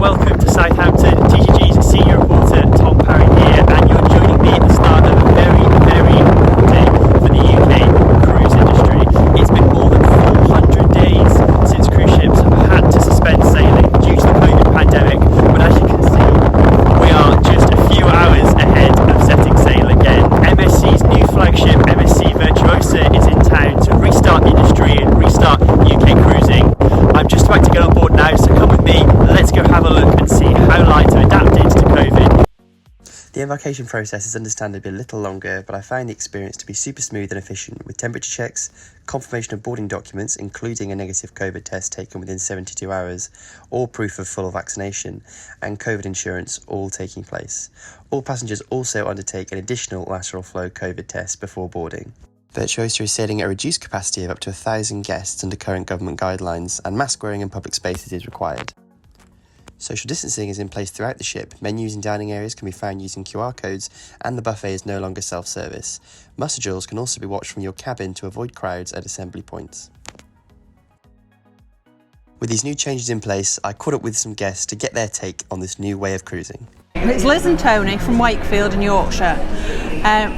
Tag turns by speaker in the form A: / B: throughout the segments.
A: welcome to Southampton. TGG's senior reporter Tom Parry here, and you're joining me at the start of a very, very important day for the UK cruise industry. It's been more than 400 days since cruise ships have had to suspend sailing due to the COVID pandemic, but as you can see, we are just a few hours ahead of setting sail again. MSC's new flagship, MSC Virtuosa, is in town to restart the industry and restart UK cruising. I'm just about to get on board now, so come with me, let's go have a look and see how lights have adapted to COVID.
B: The embarkation process is understandably a little longer, but I found the experience to be super smooth and efficient, with temperature checks, confirmation of boarding documents, including a negative COVID test taken within 72 hours, or proof of full vaccination, and COVID insurance all taking place. All passengers also undertake an additional lateral flow COVID test before boarding. Virtuosa is sailing at a reduced capacity of up to 1,000 guests under current government guidelines, and mask wearing in public spaces is required. Social distancing is in place throughout the ship. Menus and dining areas can be found using QR codes, and the buffet is no longer self-service. Muster drills can also be watched from your cabin to avoid crowds at assembly points. With these new changes in place, I caught up with some guests to get their take on this new way of cruising.
C: It's Liz and Tony from Wakefield in Yorkshire.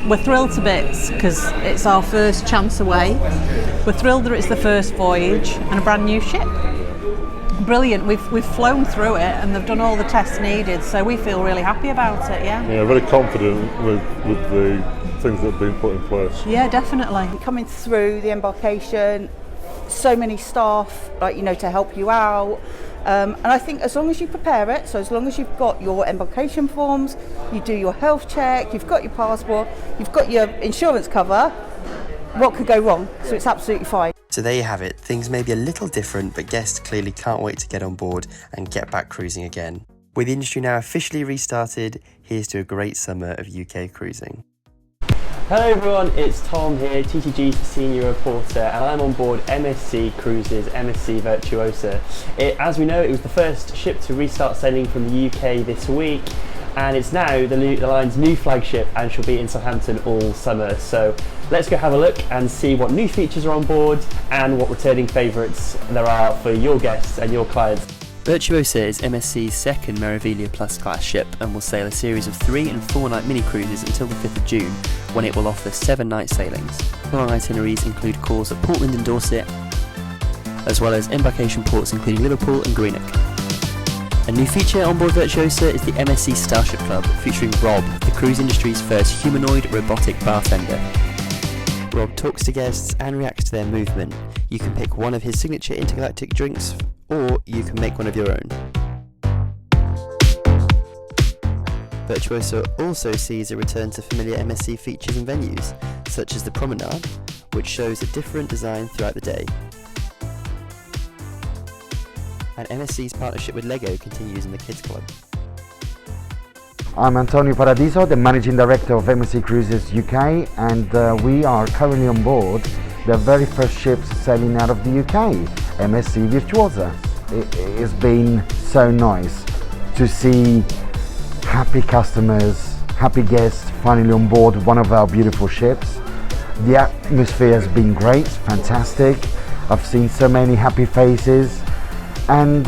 C: We're thrilled to bits because it's our first chance away. We're thrilled that it's the first voyage and a brand new ship. Brilliant. We've flown through it and they've done all the tests needed, so we feel really happy about it. Yeah,
D: very confident with the things that have been put in place.
C: Yeah, definitely.
E: Coming through the embarkation, so many staff to help you out, and I think as long as you prepare it, so as long as you've got your embarkation forms, you do your health check, you've got your passport, you've got your insurance cover, what could go wrong? So it's absolutely fine.
B: So there you have it. Things may be a little different, but guests clearly can't wait to get on board and get back cruising again. With the industry now officially restarted, here's to a great summer of UK cruising.
A: Hello everyone, it's Tom here, TTG's senior reporter, and I'm on board MSC Cruises, MSC Virtuosa. As we know, it was the first ship to restart sailing from the UK this week, and it's now the line's new flagship and she'll be in Southampton all summer. So let's go have a look and see what new features are on board and what returning favourites there are for your guests and your clients.
B: Virtuosa is MSC's second Meraviglia Plus class ship and will sail a series of 3 and 4 night mini cruises until the 5th of June, when it will offer 7 night sailings. Long itineraries include calls at Portland and Dorset, as well as embarkation ports including Liverpool and Greenock. A new feature on board Virtuosa is the MSC Starship Club, featuring Rob, the cruise industry's first humanoid robotic bartender. Rob talks to guests and reacts to their movement. You can pick one of his signature intergalactic drinks, or you can make one of your own. Virtuosa also sees a return to familiar MSC features and venues, such as the promenade, which shows a different design throughout the day. And MSC's partnership with LEGO continues in the Kids Club.
F: I'm Antonio Paradiso, the Managing Director of MSC Cruises UK, and we are currently on board the very first ship sailing out of the UK, MSC Virtuosa. It's been so nice to see happy customers, happy guests finally on board one of our beautiful ships. The atmosphere has been great, fantastic. I've seen so many happy faces, and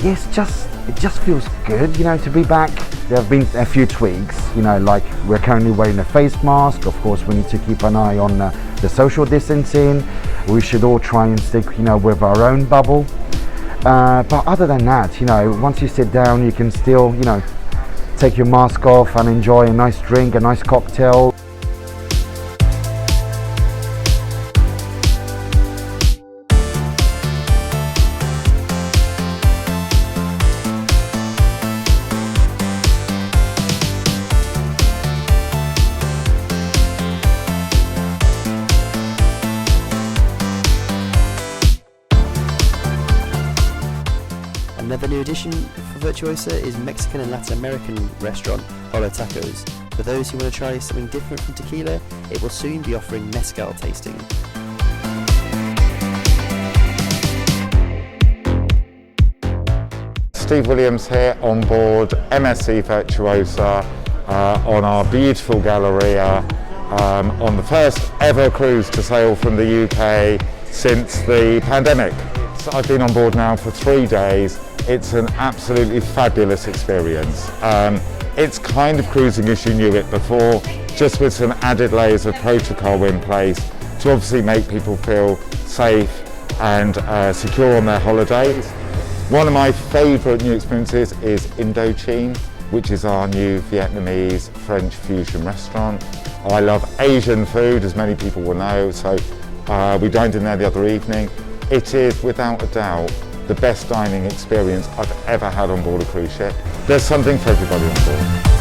F: yes, it just feels good, to be back. There have been a few tweaks, like we're currently wearing a face mask. Of course, we need to keep an eye on the social distancing. We should all try and stick, with our own bubble. But other than that, once you sit down, you can still, take your mask off and enjoy a nice drink, a nice cocktail.
B: Another new addition for Virtuosa is Mexican and Latin American restaurant Hola Tacos. For those who want to try something different from tequila, it will soon be offering mezcal tasting.
G: Steve Williams here on board MSC Virtuosa on our beautiful Galleria on the first ever cruise to sail from the UK since the pandemic. I've been on board now for 3 days It's an absolutely fabulous experience. It's kind of cruising as you knew it before, just with some added layers of protocol in place to obviously make people feel safe and secure on their holidays. One of my favourite new experiences is Indochine, which is our new Vietnamese French fusion restaurant. I love Asian food, as many people will know, so we dined in there the other evening. It is, without a doubt, the best dining experience I've ever had on board a cruise ship. There's something for everybody on board.